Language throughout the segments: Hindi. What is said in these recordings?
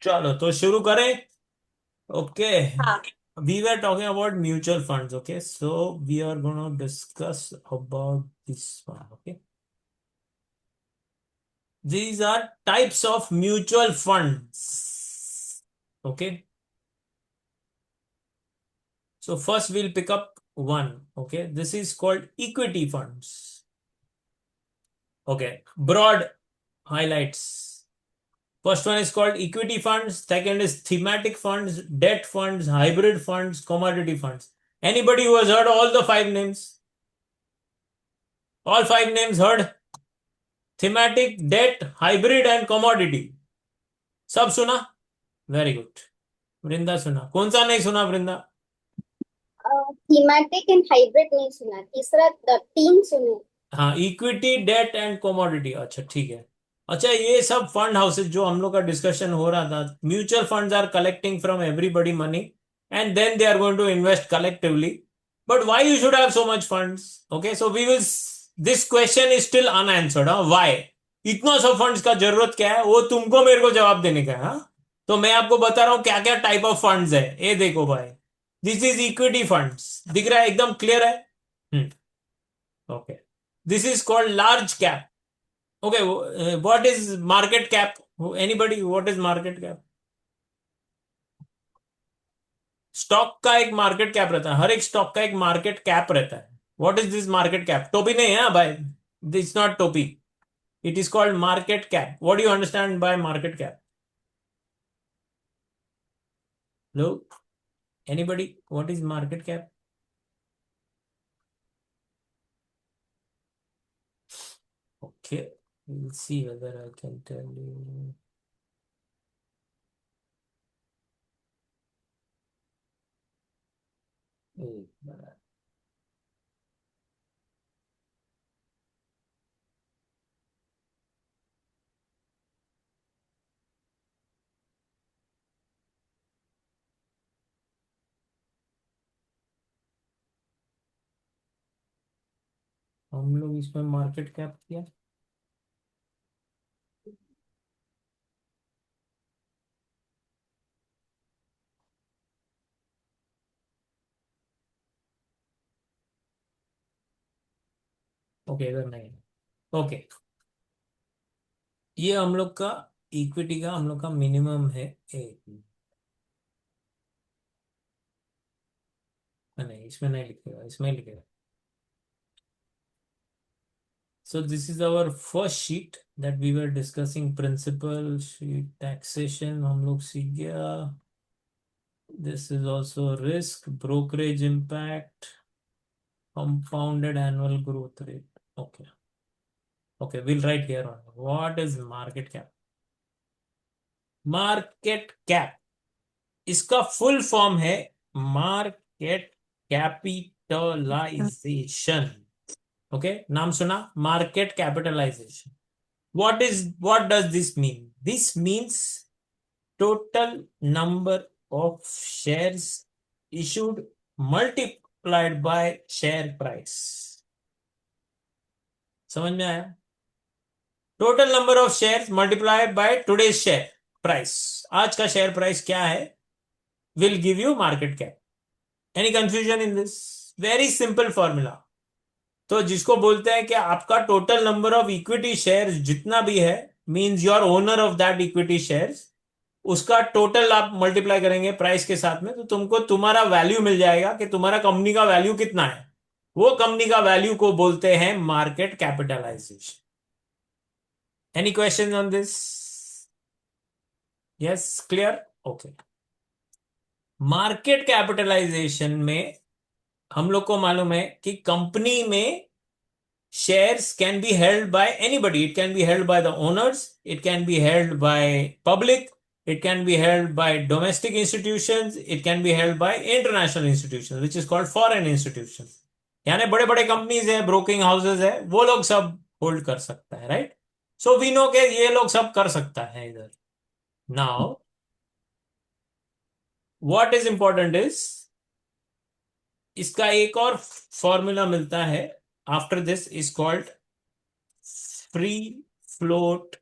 चलो तो शुरू करें. ओके. हाँ। We were talking about mutual funds. Okay, so we are gonna discuss about this one. Okay, these are types of mutual funds. Okay, so first we'll pick up one. Okay, this is called equity funds. Okay, broad highlights. First one is called equity funds. Second is thematic funds, debt funds, hybrid funds, commodity funds. Anybody who has heard all the five names? All five names heard? Thematic, debt, hybrid and commodity. सब सुना? Very good. वृंदा सुना? कौन सा नहीं सुना वृंदा? थीमेटिक एंड हाइब्रिड नहीं सुना, तीसरा तीन सुने। हाँ, इक्विटी, डेट एंड कमोडिटी. अच्छा ठीक है. अच्छा, ये सब फंड हाउसेस जो हम लोग का डिस्कशन हो रहा था, mutual funds are collecting from everybody money and then they are going to invest collectively. But why you should have so much funds? Okay, so we will, this question is still unanswered. Why इतना सब फंड्स का जरूरत क्या है, वो तुमको मेरे को जवाब देने का है. हाँ, तो मैं आपको बता रहा हूँ क्या क्या टाइप ऑफ फंड्स है. ये देखो भाई, दिस इज इक्विटी फंड्स. दिख रहा है? एकदम क्लियर है. Okay. This is called large cap. Okay, what is market cap? Anybody, what is market cap? Stock का एक मार्केट कैप रहता है. हर एक स्टॉक का एक मार्केट कैप रहता है. What is this market cap? टोपी नहीं है भाई. दिस नॉट टोपी. It is called market cap. What do you understand by market cap? Low, anybody, what is market cap? Okay, we'll see whether I can tell you. एक मिनट. हम लोग इसमें मार्केट कैप किया. ओके, इधर नहीं. ओके, ये हम लोग का इक्विटी का हम लोग का मिनिमम है. एक, नहीं इसमें नहीं लिखेगा, इसमें लिखेगा. So this is our first sheet that we were discussing. Principal sheet, taxation हम लोग सीख गया. This is also risk, brokerage impact, compounded annual growth rate. Okay. Okay, will write here on what is market cap. Market cap, इसका फुल फॉर्म है मार्केट कैपिटलाइजेशन. ओके, नाम सुना? Market capitalisation. what does this mean? This means total number of shares issued multiplied by share price. समझ में आया? Total number of share multiplied by today's share price. आज का शेयर प्राइस क्या है, will give you market cap. Any confusion in this? Very simple formula. तो जिसको बोलते हैं कि आपका total number of equity shares जितना भी है, means you are owner of that equity shares, उसका टोटल आप मल्टीप्लाई करेंगे प्राइस के साथ में, तो तुमको तुम्हारा वैल्यू मिल जाएगा कि तुम्हारा कंपनी का वैल्यू कितना है. वो कंपनी का वैल्यू को बोलते हैं market capitalisation. Any question on this? Yes, clear. Okay. Market capitalisation में हम लोग को मालूम है कि कंपनी में shares can be held by anybody. It can be held by the owners, it can be held by public, it can be held by domestic institutions, it can be held by international institutions, which is called foreign institutions. यानी बड़े बड़े कंपनीज है, ब्रोकिंग हाउसेज है, वो लोग सब होल्ड कर सकता है. राइट? सो वी नो के ये लोग सब कर सकता है इधर. Now what is important is, इसका एक और फॉर्मूला मिलता है after this, is called free float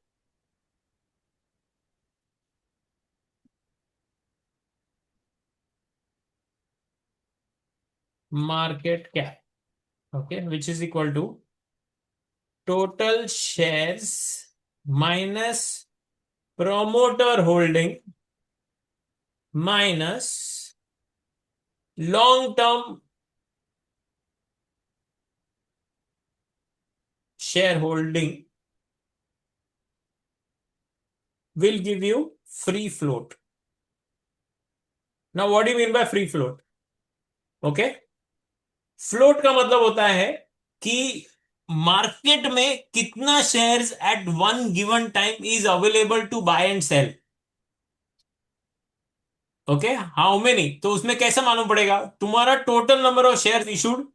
market cap, okay, which is equal to total shares minus promoter holding minus long term shareholding will give you free float. Now what do you mean by free float? Okay, float का मतलब होता है कि मार्केट में कितना shares at one given time is available to buy and sell. Okay, how many, तो उसमें कैसे मालूम पड़ेगा? तुम्हारा total number of shares issued.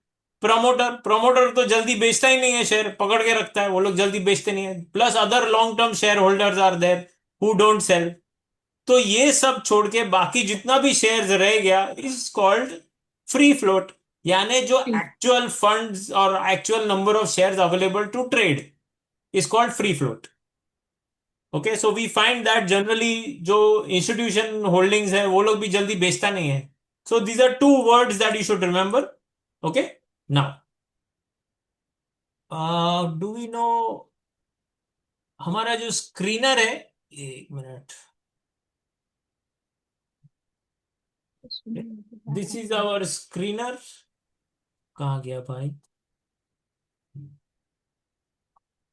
Promoter, promoter तो जल्दी बेचता ही नहीं है, शेयर पकड़ के रखता है, वो लोग जल्दी बेचते नहीं है. Plus other long term shareholders are there who don't sell. तो ये सब छोड़ के बाकी जितना भी शेयर्स रह गया इज कॉल्ड फ्री फ्लोट. यानी जो एक्चुअल फंड्स और actual number of shares available to trade is called free float. Okay, so we find that generally जो इंस्टीट्यूशन होल्डिंग्स है वो लोग भी जल्दी बेचता नहीं है. So these are two words that you should remember. Okay, now do we know हमारा जो स्क्रीनर है, एक minute, this is our screener. कहाँ गया भाई?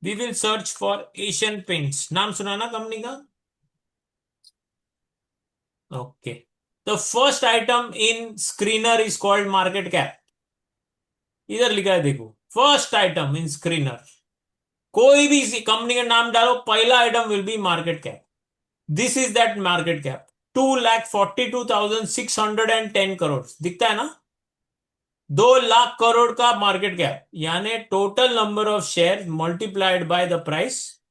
We will search for Asian Paints. नाम सुना ना कंपनी का? Okay, the first item in screener is called market cap. इधर लिखा है देखो, फर्स्ट आइटम इन स्क्रीनर. कोई भी कंपनी का नाम डालो, पहला item will be market cap. This is that market cap. 2,42,610 crore दिखता है ना? 2 लाख करोड़ का मार्केट कैप, यानी total number of share multiplied by the price.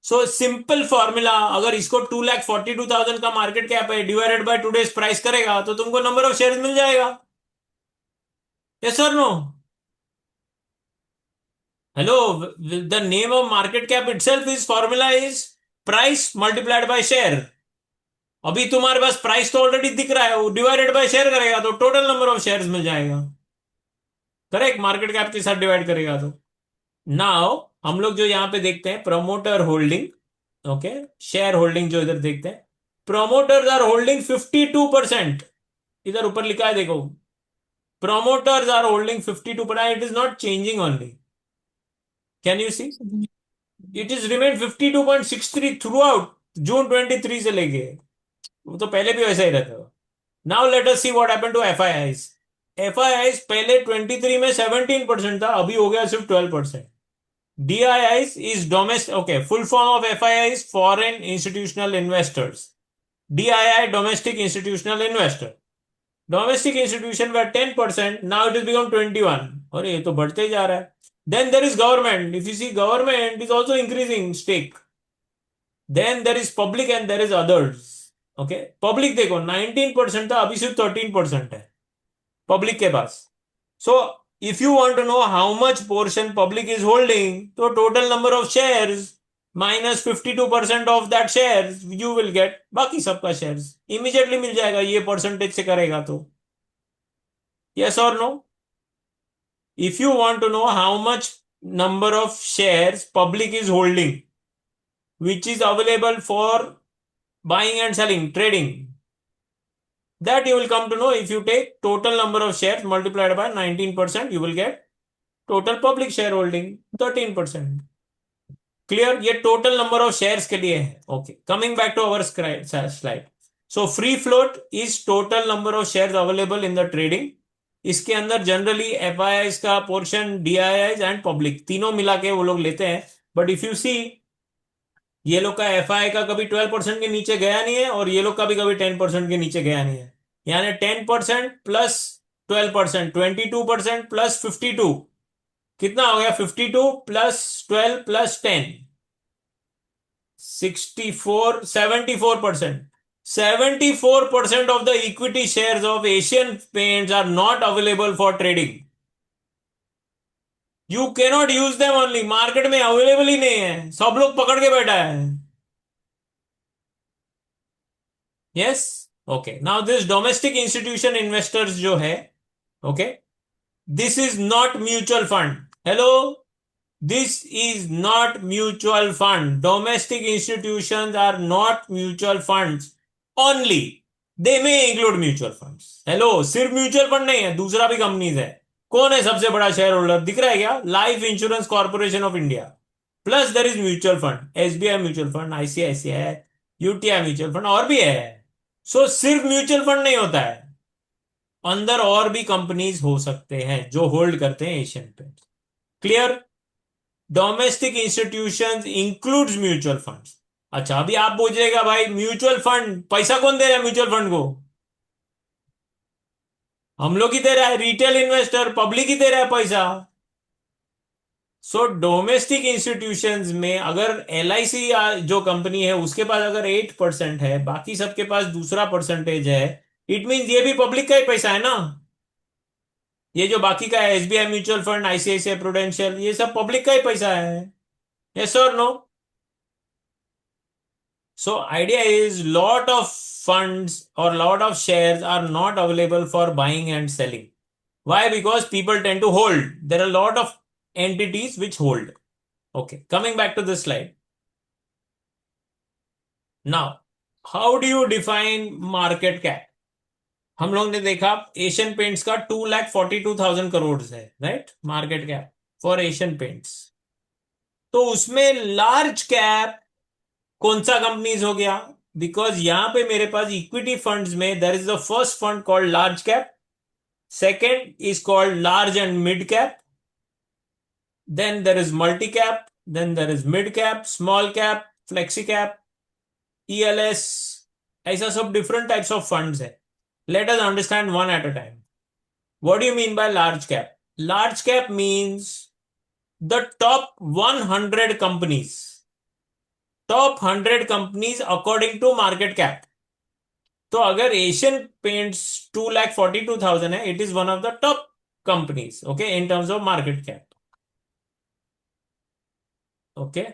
So simple formula, अगर इसको 2,42,000 का मार्केट कैप है डिवाइडेड बाय टुडेज प्राइस करेगा तो तुमको नंबर ऑफ शेयर मिल जाएगा. Yes or no? Hello, the name of market cap itself is formula is price multiplied by share. अभी तुम्हारे पास प्राइस तो ऑलरेडी दिख रहा है, वो डिवाइडेड बाय शेयर करेगा तो टोटल नंबर ऑफ शेयर्स मिल जाएगा. करेक्ट, मार्केट कैप के साथ डिवाइड करेगा तो. नाउ हम लोग जो यहां पे देखते हैं promoter holding, okay, share holding जो इधर देखते हैं, प्रोमोटर्स आर होल्डिंग 52%. इधर ऊपर लिखा है देखो, promoters are holding 52%. It is not changing only. Can you see? It is remained 52.63 throughout जून 23 से लेके. वो तो पहले भी वैसा ही रहता था. Now let us see what happened to FIIs. FIIs पहले 23 में 17% था, अभी हो गया सिर्फ 12%. DIIs is domestic, okay, full form of FII is foreign institutional investors. DII domestic institutional investor. Domestic institution were 10%, now it is become 21. और ये तो बढ़ते ही जा रहा है. Then there is government. If you see, government is also increasing stake. Then there is public and there is others. Okay, public देखो 19% था, अभी सिर्फ 13% है पब्लिक के पास. So if you want to know how much portion public is holding, तो total number of shares minus 52% of that share you will get बाकी सबका शेयर्स इमीडिएटली मिल जाएगा, ये परसेंटेज से करेगा तो. Yes or no? If you want to know how much number of shares public is holding which is available for buying and selling, trading, that you will come to know if you take total number of shares multiplied by 19%, you will get total public shareholding 13%. Clear? ये टोटल नंबर ऑफ शेयर्स के लिए है. Okay, coming back to our slide. So free float is total number of shares available in the trading. इसके अंदर जनरली एफआईआई का पोर्शन, डीआईआई एंड पब्लिक तीनों मिला के वो लोग लेते हैं. बट इफ यू सी, ये लोग का एफआई का कभी 12% के नीचे गया नहीं है और ये लोग का भी कभी 10% के नीचे गया नहीं है. यानी 10% प्लस 12%, 22% प्लस 52, कितना हो गया? 52 plus 12 plus 10, 64, 74%. 74% of the equity shares of Asian Paints are not available for trading. You cannot use them only. Market में अवेलेबल ही नहीं है, सब लोग पकड़ के बैठा है. Yes, okay. Now this domestic institution investors जो है, okay, This is not mutual fund. Hello? This is not mutual fund. Domestic institutions are not mutual funds only. They may include mutual funds. Hello, सिर्फ म्यूचुअल फंड नहीं है, दूसरा भी कंपनीज है. कौन है सबसे बड़ा शेयर होल्डर दिख रहा है क्या? Life insurance corporation of India. Plus there is mutual fund, SBI mutual fund, ICICI, UTI mutual fund और भी है. सो सिर्फ म्यूचुअल फंड नहीं होता है, अंदर और भी कंपनीज हो सकते हैं जो होल्ड करते हैं Asian paints. Clear? Domestic institutions includes mutual funds. अच्छा, अभी आप पूछिएगा भाई म्यूचुअल फंड पैसा कौन दे रहा है? म्यूचुअल फंड को हम लोग ही दे रहा है, रिटेल इन्वेस्टर, पब्लिक ही दे रहा है पैसा. सो डोमेस्टिक इंस्टीट्यूशंस में अगर एलआईसी जो कंपनी है उसके पास अगर 8% है, बाकी सबके पास दूसरा परसेंटेज है, इट मीन्स ये भी पब्लिक का ही पैसा है ना. ये जो बाकी का है, SBI mutual fund, ICICI prudential, ये सब पब्लिक का ही पैसा है. Yes or no? So idea is lot of funds or lot of shares are not available for buying and selling. Why? Because people tend to hold. There are a lot of entities which hold. Okay, coming back to this slide. Now, how do you define market cap? हम लोग ने देखा एशियन पेंट्स का 2,42,000 करोड़ है, right, market cap for Asian paints. तो उसमें लार्ज कैप कौन सा कंपनीज हो गया? बिकॉज यहां पे मेरे पास इक्विटी फंड्स में there is the first fund called large cap, second is called large and mid cap, then there is multi cap, then there is mid cap, small cap, flexi cap, ELSS. ऐसा सब डिफरेंट टाइप्स ऑफ फंड्स है. Let us understand one at a time. What do you mean by large cap? Large cap means the top 100 companies, top 100 companies according to market cap. तो अगर एशियन पेंट्स 2,42,000 है, it is one of the top companies, okay, in terms of market cap. Okay,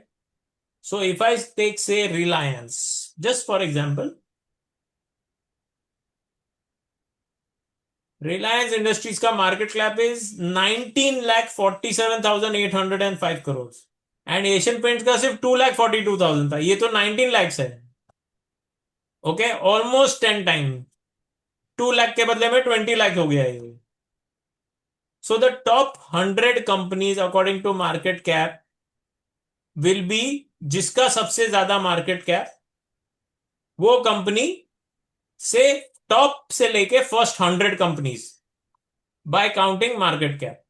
so if I take say Reliance just for example, Reliance Industries का market cap is 19,47,805 crore and Asian Paints का सिर्फ 2,42,000 था. ये तो 19 लाख है. Okay, almost 10 time. 2 लाख के बदले में 20 लाख हो गया ये. So the top 100 companies according to market cap will be, जिसका सबसे ज्यादा मार्केट कैप, वो कंपनी से टॉप से लेके first 100 companies by counting market cap,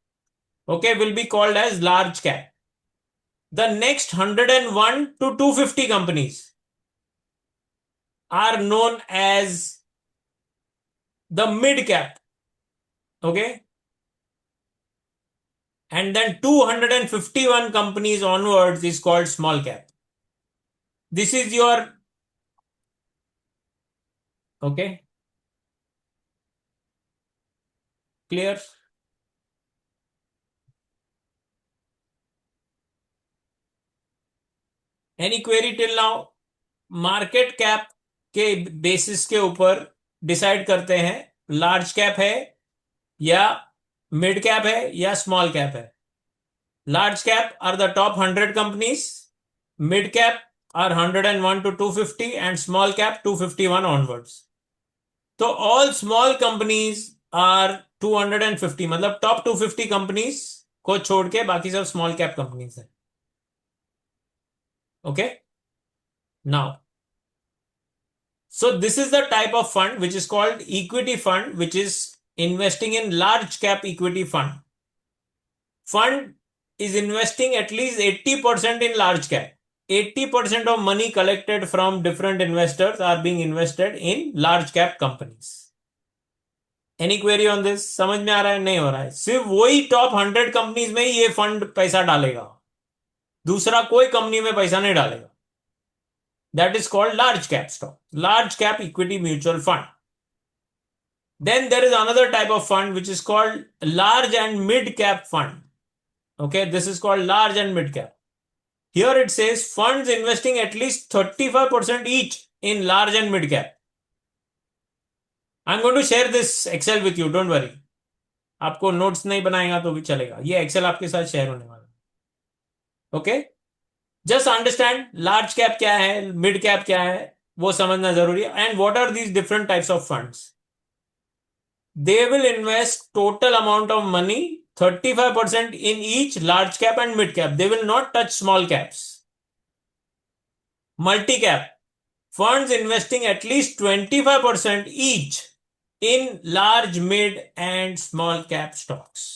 okay, will be called as large cap. The next 101 to 250 companies are known as the mid cap, okay, and then 251 companies onwards is called small cap. This is your, okay, clear? Any query till now? Market cap के बेसिस के ऊपर डिसाइड करते हैं लार्ज कैप है या मिड कैप है या स्मॉल कैप है. Large cap are the top 100 companies, mid cap are 101 to 250 and small cap 251 onwards. तो ऑल स्मॉल कंपनीज आर 250, मतलब टॉप 250 कंपनीज को छोड़ के बाकी सब स्मॉल कैप कंपनीज है. Okay, now so this is the type of fund which is called equity fund, which is investing in large cap equity fund. Fund is investing at least 80% in large cap. 80% of money collected from different investors are being invested in large cap companies. Any query on this? समझ में आ रहा है? नहीं हो रहा है? सिर्फ वही टॉप 100 कंपनीज में ही ये फंड पैसा डालेगा, दूसरा कोई कंपनी में पैसा नहीं डालेगा. That is called large cap stock, large cap equity mutual fund. Then there is another type of fund which is called large and mid cap fund. Okay, this is called large and mid cap. Here it says funds investing at least 35% each in large and mid cap. I'm going to share this Excel with you, don't worry. आपको नोट्स नहीं बनाएगा तो भी चलेगा, ये एक्सेल आपके साथ शेयर होने वाला है। Okay, just understand large cap क्या है, मिड कैप क्या है, वो समझना जरूरी है। And what are these different types of funds? They will invest total amount of money, 35% in each large cap and mid cap. They will not touch small caps. Multi cap funds investing at least 25% each in large, mid, and small cap stocks.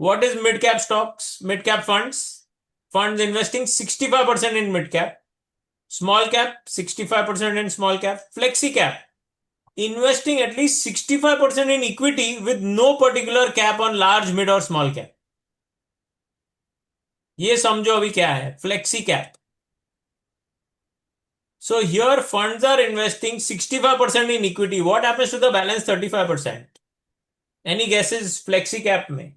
What is mid cap stocks? Mid cap funds. Funds investing 65% in mid cap. Small cap 65% in small cap. Flexi cap investing at least 65% in equity with no particular cap on large, mid और small cap. ये समझो अभी क्या है flexi cap. So here funds are investing 65% in equity. What happens to the balance 35%? Any guesses flexi cap में?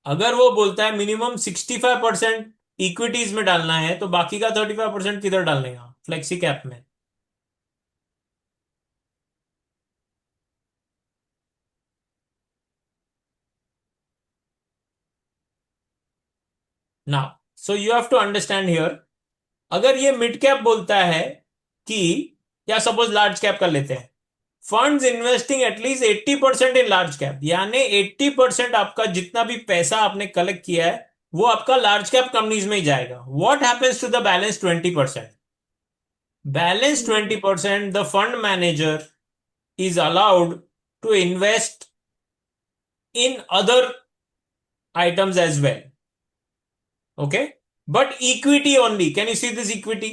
अगर वो बोलता है मिनिमम 65% इक्विटीज में डालना है तो बाकी का 35% किधर डालने का फ्लेक्सी कैप में? Now so you have to understand here, अगर ये मिड कैप बोलता है कि, या सपोज लार्ज कैप कर लेते हैं, funds investing at least 80% in large cap, यानी 80% आपका जितना भी पैसा आपने कलेक्ट किया है वो आपका लार्ज कैप कंपनीज में ही जाएगा. What happens to the balance 20%? Balance 20% the fund manager is allowed to invest in other items as well. Okay, but equity only. Can you see this equity?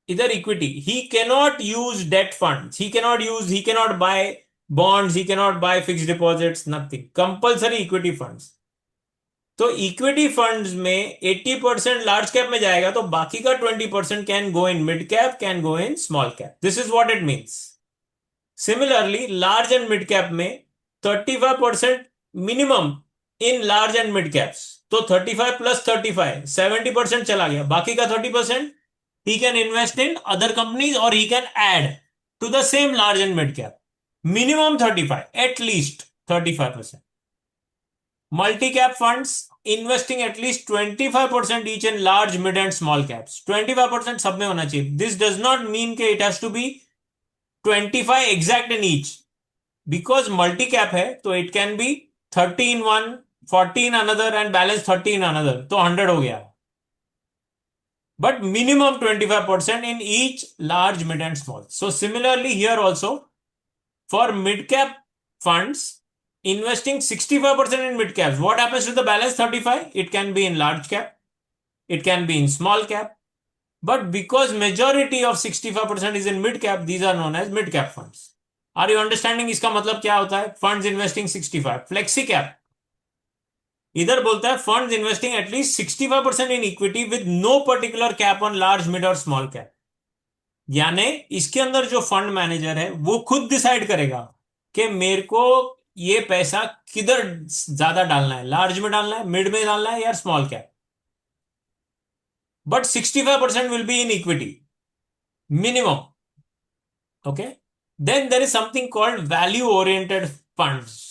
Either equity, he cannot use debt funds, he cannot buy bonds, he cannot buy fixed deposits, nothing. Compulsory equity funds. तो इक्विटी फंड्स में 80% लार्ज कैप में जाएगा तो बाकी का 20% can go in mid cap, can go in small cap. This is what it means. Similarly large and mid cap में 35% minimum in large and mid caps, तो 35 प्लस 35 70% चला गया. बाकी का 30% he can invest in other companies or he can add to the same large and mid cap. Minimum 35, at least 35%. Multi-cap funds investing at least 25% each in large, mid and small caps. 25% सब में होना चाहिए. This does not mean कि it has to be 25 exact in each. Because multi-cap है तो it can be 30 in one, 40 in another and balance 30 in another. तो 100 हो गया. But minimum 25% in each large, mid and small. So similarly here also for mid cap funds investing 65% in mid caps, what happens to the balance 35? It can be in large cap, it can be in small cap, but because majority of 65% is in mid cap, these are known as mid cap funds. Are you understanding इसका मतलब क्या होता है? Funds investing 65. Flexi cap इधर बोलता है funds investing at least 65% in equity with no particular cap on large, mid और स्मॉल कैप. यानी इसके अंदर जो फंड मैनेजर है वो खुद डिसाइड करेगा कि मेरे को ये पैसा किधर ज्यादा डालना है, लार्ज में डालना है, मिड में डालना है या small cap. But 65% will be in equity minimum. Okay, then there is something called value oriented funds.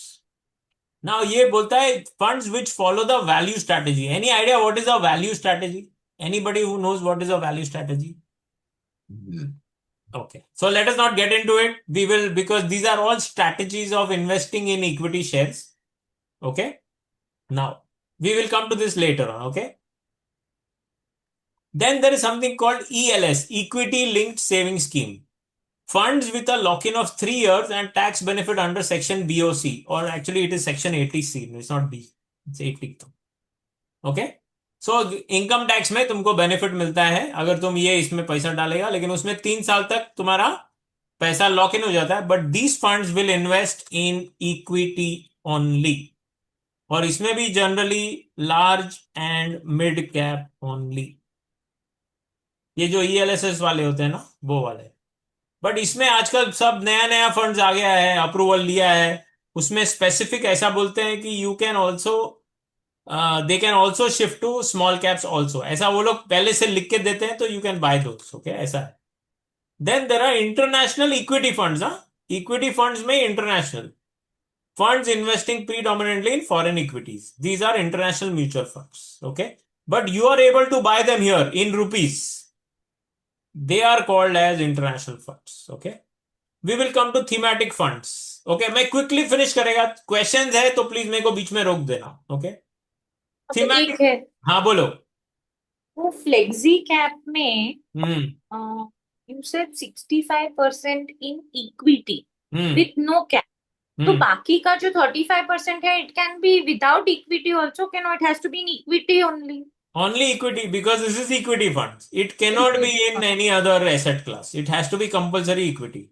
Now ये बोलता है funds which follow the value strategy. Any idea what is a value strategy? Anybody who knows what is a value strategy? Okay, so let us not get into it. We will, because these are all strategies of investing in equity shares. Okay, now we will come to this later on. Okay, then there is something called ELS, Equity Linked Saving Scheme. Funds with a lock-in of 3 years and tax benefit under section BOC, or actually it is section 80C. No, it's not B, it's 80. Okay, so income tax में तुमको बेनिफिट मिलता है अगर तुम ये इसमें पैसा डालेगा, लेकिन उसमें 3 साल तक तुम्हारा पैसा लॉक इन हो जाता है. But these funds will invest in equity only, और इसमें भी generally large and mid cap only. ये जो ELSS वाले होते हैं ना, वो वाले. बट इसमें आजकल सब नया नया फंड्स आ गया है, अप्रूवल लिया है, उसमें स्पेसिफिक ऐसा बोलते हैं कि you can also, they can also shift to small caps also. ऐसा वो लोग पहले से लिख के देते हैं तो you can buy those. Okay, ऐसा है. Then there are international equity funds. Equity funds में international. Funds investing predominantly in foreign equities. These are international mutual funds. Okay. But you are able to buy them here in rupees. They are called as international funds. Okay. We will come to thematic funds. Okay. मैं quickly finish करेगा. Questions है तो please मेरे को बीच में रोक देना. Okay. तो Thematic. एक है हाँ बोलो. वो फ्लेक्सी कैप में hmm. You said 65% in equity hmm. With no cap, तो हम्म. बाकी का जो 35% है it can be without equity also, can it has to be in equity only? Only equity because this is equity funds. It cannot be equity, in any other asset class. It has to be compulsory equity.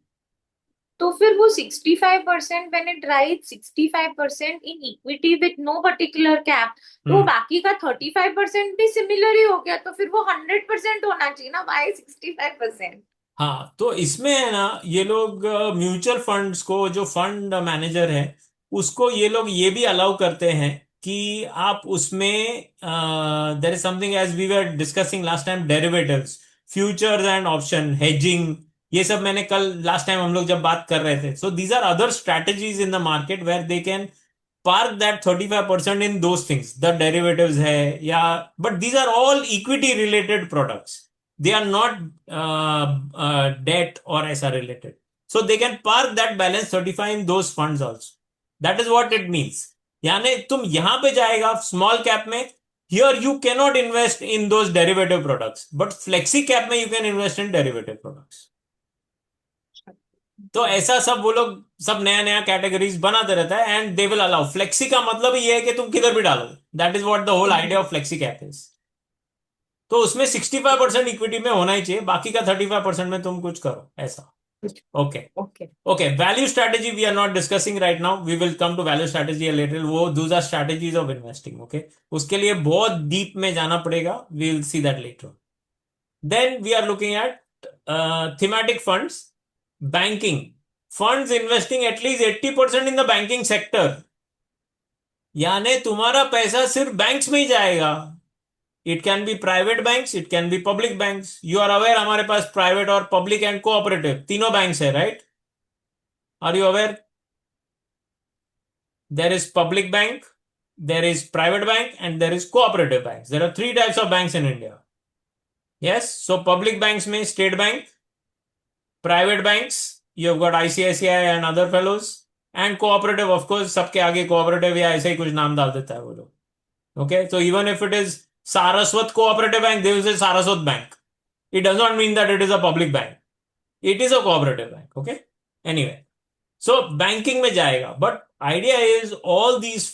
तो फिर वो 65% when it right 65% in equity with no particular cap, तो वो बाकी का 35% भी सिमिलर ही हो गया, तो फिर वो 100% होना चाहिए ना, वाई 65%? हाँ तो इसमें है ना ये लोग म्यूचुअल फंड्स को जो फंड मैनेजर है उसको ये लोग ये भी अलाउ करते हैं कि आप उसमें there is something as we were discussing last time derivatives futures and option hedging ये सब मैंने कल लास्ट टाइम हम लोग जब बात कर रहे थे so these are other strategies in the market where they can park that 35% in those things the derivatives है या but these are all equity related products they are not debt or SR related so they can park that balance 35 in those funds also that is what it means यानी तुम यहां पे जाएगा small cap में here you cannot invest in those derivative products but flexi cap में you can invest in derivative products तो ऐसा सब वो लोग सब नया नया कैटेगरीज बनाते रहता है and they will allow flexi का मतलब ये है कि तुम किधर भी डालो that is what the whole idea of flexi cap is तो उसमें 65% इक्विटी में होना ही चाहिए बाकी का 35% में तुम कुछ करो ऐसा okay okay okay value strategy we are not discussing right now we will come to value strategy later वो those are strategies of investing okay उसके लिए बहुत डीप में जाना पड़ेगा we will see that later then we are looking at thematic funds banking funds investing at least 80% in the banking sector यानी तुम्हारा पैसा सिर्फ बैंक्स में ही जाएगा it can be private banks it can be public banks you are aware हमारे पास प्राइवेट और पब्लिक एंड कोऑपरेटिव तीनों बैंक्स है right are you aware there is public bank there is private bank and there is cooperative banks there are three types of banks in India yes so public banks में state bank private banks you've got ICICI and other fellows and cooperative of course सबके आगे cooperative या ऐसे ही कुछ नाम डाल देता है वो लोग okay so even if it is Saraswat cooperative bank they will say Saraswat bank it does not mean that it is a public bank it is a cooperative bank okay anyway so banking में जाएगा but idea is all these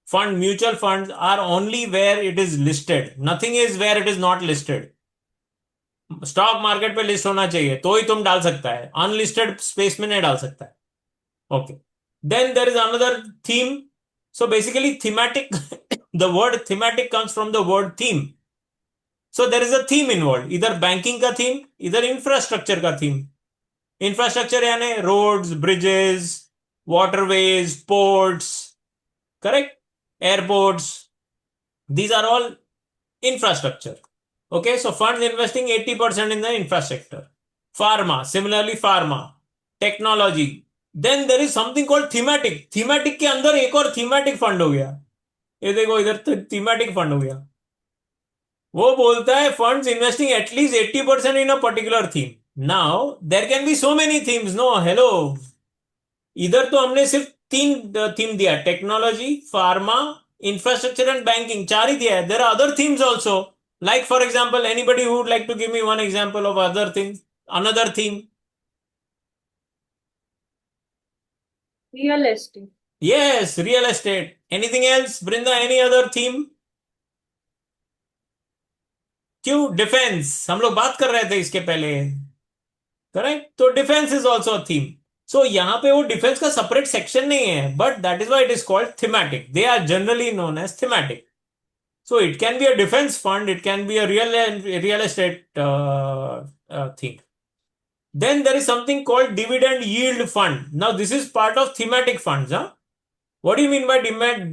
fund mutual funds are only where it is listed nothing is where it is not listed stock market पे लिस्ट होना चाहिए तो ही तुम डाल सकता है अनलिस्टेड स्पेस में नहीं डाल सकता है okay then there is another theme so basically thematic the word thematic comes from the word theme so there is a theme involve इधर बैंकिंग का थीम इधर इंफ्रास्ट्रक्चर का थीम इंफ्रास्ट्रक्चर यानी roads bridges waterways ports correct airports these are all infrastructure okay so funds investing 80% in the infrastructure pharma similarly pharma technology then there is something called thematic के अंदर एक और thematic fund हो गया ये देखो इधर तो thematic fund हो गया वो बोलता है funds investing at least 80% in a particular theme now there can be so many themes no hello इधर तो हमने सिर्फ तीन थीम दिया technology pharma infrastructure and banking चार ही दिया है there are other themes also like for example anybody who would like to give me one example of other things another theme real estate, yes real estate anything else Brinda any other theme क्यों डिफेंस हम लोग बात कर रहे थे इसके पहले करेक्ट तो defence is also a theme so यहां पे वो डिफेंस का सेपरेट सेक्शन नहीं है but that is why it is called thematic they are generally known as thematic so it can be a defense fund it can be a real estate thing then there is something called dividend yield fund now this is part of thematic funds what do you mean by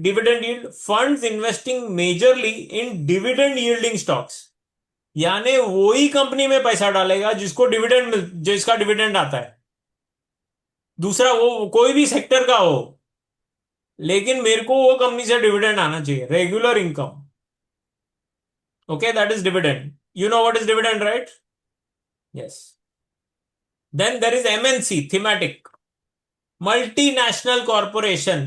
dividend yield funds investing majorly in dividend yielding stocks यानी वही कंपनी में पैसा डालेगा जिसको जिसका डिविडेंड आता है, दूसरा वो कोई भी सेक्टर का हो, लेकिन मेरे को वो कंपनी से डिविडेंड आना चाहिए, regular income. Okay, that is dividend. You know what is dividend, right? Yes. Then there is MNC, thematic, multinational corporation.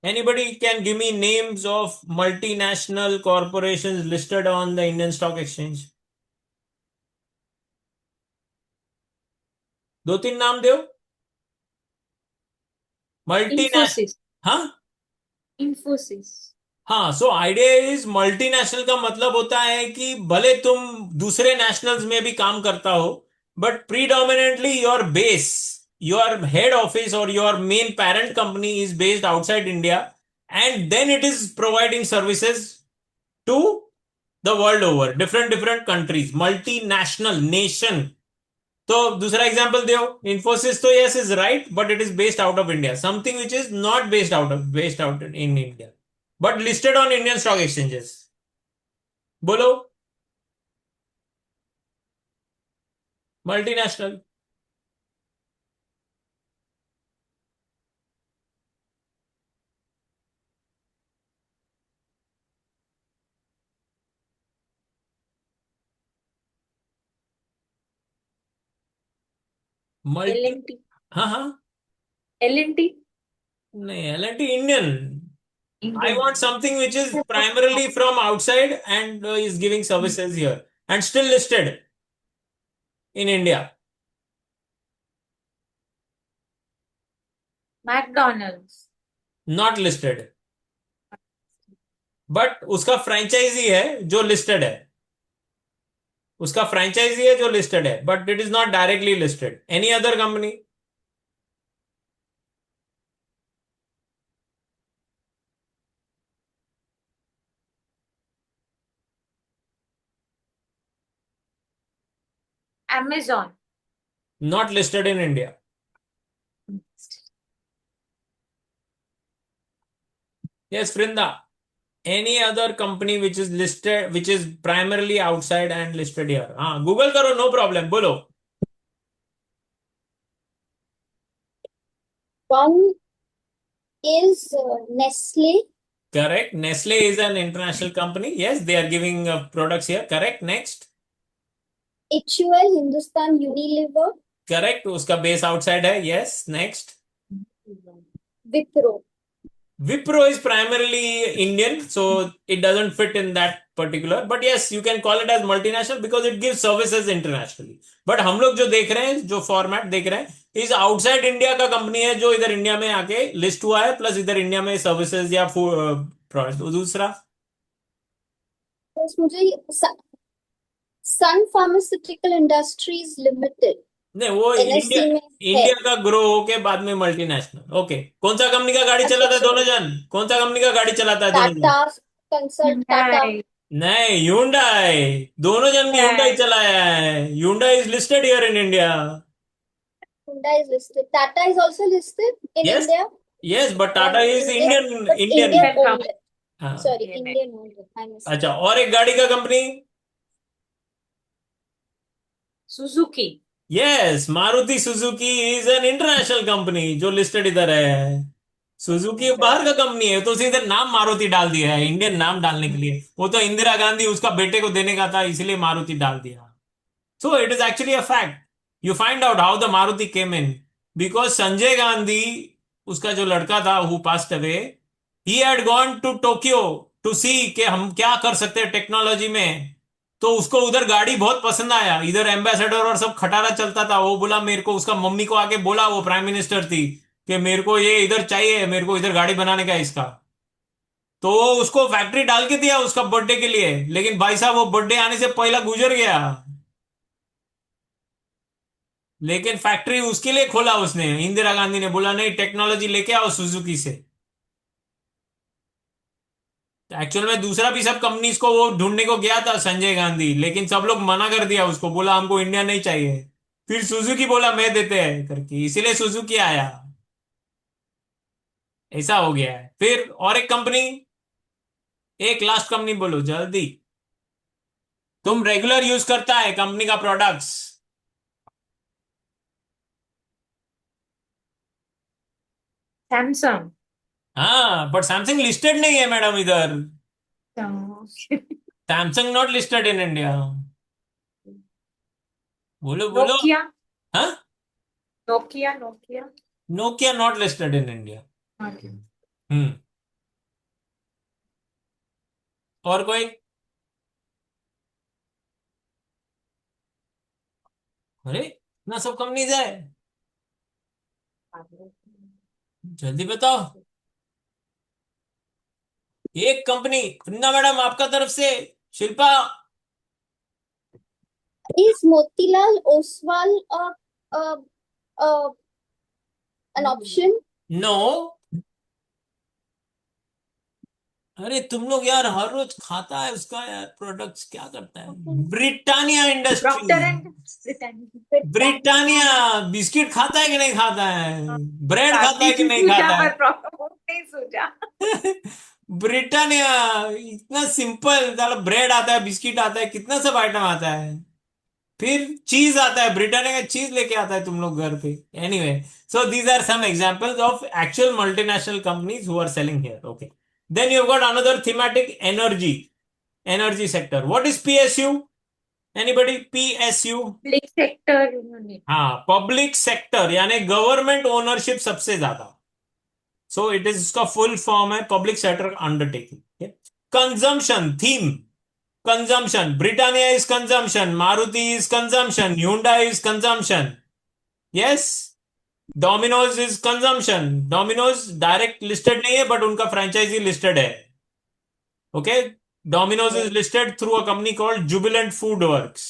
Anybody can give me names of multinational corporations listed on the Indian Stock Exchange? दो तीन नाम दो। मल्टीनेशनल। Infosys. हाँ। Infosys. हाँ, सो आइडिया इज मल्टीनेशनल का मतलब होता है कि भले तुम दूसरे नेशनल्स में भी काम करता हो, but predominantly your base, your head office और your main parent company is based outside India, and then it is providing services to the world over, different different countries, multinational nation. तो दूसरा एग्जांपल दो। इन्फोसिस तो yes is right, but it is based out of India. Something which is not based out in India, but listed on Indian stock exchanges. बोलो। मल्टीनेशनल। मल्टी। L&T. हाँ हाँ। L&T. नहीं, L&T Indian. I Indian. want something which is primarily from outside and is giving services here and still listed in India. McDonald's. Not listed, but उसका फ्रेंचाइजी है जो लिस्टेड है। उसका फ्रेंचाइजी है जो लिस्टेड है, but it is not directly listed. Any other company? Amazon. Not listed in India. Yes, Frinda. Any other company which is listed, which is primarily outside and listed here? हाँ, Google करो, no problem. बोलो। One is Nestle. Correct. Nestle is an international company. Yes, they are giving products here. Correct. Next. HUL, Hindustan Unilever. Correct. उसका base outside है. Yes. Next. Wipro. Wipro is primarily Indian, so it doesn't fit in that particular. But yes, you can call it as multinational because it gives services internationally. But हम लोग जो देख रहे हैं, जो फॉर्मेट देख रहे हैं, इज आउटसाइड इंडिया का कंपनी है जो इधर इंडिया में आके लिस्ट हुआ है, प्लस इधर इंडिया में सर्विसेज या प्रोडक्ट। दूसरा? बस मुझे सन फार्मास्यूटिकल इंडस्ट्रीज लिमिटेड, नहीं, वो इंडिया, एनएससी में है। इंडिया का ग्रो होके बाद में मल्टीनेशनल। ओके, कौन सा कंपनी का गाड़ी अच्छा चलाता है अच्छा। दोनों जन? कौन सा कंपनी का गाड़ी चलाता है दोनों जन? टाटा कंसल्ट, टाटा। Hyundai. नहीं, ह्यूंडई। दोनों जन ने ह्यूंडई Hyundai. चलाया है। Hyundai is listed here in India. Hyundai is listed. Tata is also listed in yes. India. Yes, but Tata is Indian, Indian but Indian. Indian Indian owned. company. हाँ। Sorry, Indian. Indian owned. I missed. अच्छा, और एक गाड़ी का company? Suzuki. Yes, Maruti Suzuki is an international company जो लिस्टेड इधर है। सुजुकी बाहर का कंपनी है, तो सीधे नाम मारुति डाल दिया है इंडियन नाम डालने के लिए। वो तो इंदिरा गांधी उसका बेटे को देने का था, इसलिए मारुति डाल दिया। So it is actually a fact. You find out how the Maruti came in, because Sanjay Gandhi, उसका जो लड़का था who passed away, he had gone to Tokyo to see कि हम क्या कर सकते हैं टेक्नोलॉजी में। तो उसको उधर गाड़ी बहुत पसंद आया, इधर एम्बेसडर और सब खटारा चलता था। वो बोला मेरे को, उसका मम्मी को आके बोला, वो प्राइम मिनिस्टर थी, कि मेरे को ये इधर चाहिए, मेरे को इधर गाड़ी बनाने का है इसका। तो वो उसको फैक्ट्री डाल के दिया उसका बर्थडे के लिए, लेकिन भाई साहब वो बर्थडे आने से पहला गुजर गया। लेकिन फैक्ट्री उसके लिए खोला उसने, इंदिरा गांधी ने बोला नहीं, टेक्नोलॉजी लेके आओ सुजुकी से। एक्चुअल में दूसरा भी सब कंपनीज को वो ढूंढने को गया था संजय गांधी, लेकिन सब लोग मना कर दिया उसको, बोला हमको इंडिया नहीं चाहिए। फिर सुजुकी बोला मैं देते हैं करके, इसीलिए सुजुकी आया। ऐसा हो गया है। फिर और एक कंपनी, एक लास्ट कंपनी बोलो जल्दी। तुम रेगुलर यूज करता है कंपनी का प्रोडक्ट्स? सैमसंग। हाँ, बट सैमसंग लिस्टेड नहीं है मैडम इधर. Samsung not listed in India. बोलो बोलो. नोकिया। हाँ, Nokia Nokia. Nokia not listed in India. Okay. हम्म. और कोई? अरे इतना सब कंपनीज है, जल्दी बताओ. एक कंपनी. वृंदा मैडम आपका तरफ से. Shilpa. Is Motilal Oswal a, a an option? No. अरे तुम लोग यार हर रोज खाता है उसका यार प्रोडक्ट्स, क्या करता है? Britannia Procter industries. And Britannia. Britannia biscuit खाता है कि नहीं खाता है? ब्रेड खाता काफी है कि नहीं सूझा खाता पर है? प्रॉपर नहीं सूझा। ब्रिटानिया. इतना सिंपल, साला ब्रेड आता है, बिस्किट आता है, कितना सब आइटम आता है. फिर चीज आता है, ब्रिटानिया का चीज लेके आता है तुम लोग घर पे. Anyway, so these are some examples of actual multinational companies who are selling here. Okay. Then you got another thematic, energy. Energy sector. What is PSU? Anybody? PSU. Public sector unit. हाँ, पब्लिक सेक्टर यानी गवर्नमेंट ओनरशिप सबसे ज्यादा. सो इट इज, उसका फुल फॉर्म है public sector undertaking. Consumption theme. Consumption. Britannia is consumption. Maruti is consumption. Hyundai is consumption. Yes. Domino's is consumption. Domino's direct listed नहीं है बट उनका फ्रेंचाइजी लिस्टेड है. Okay. Domino's is listed through a company called Jubilant Food Works.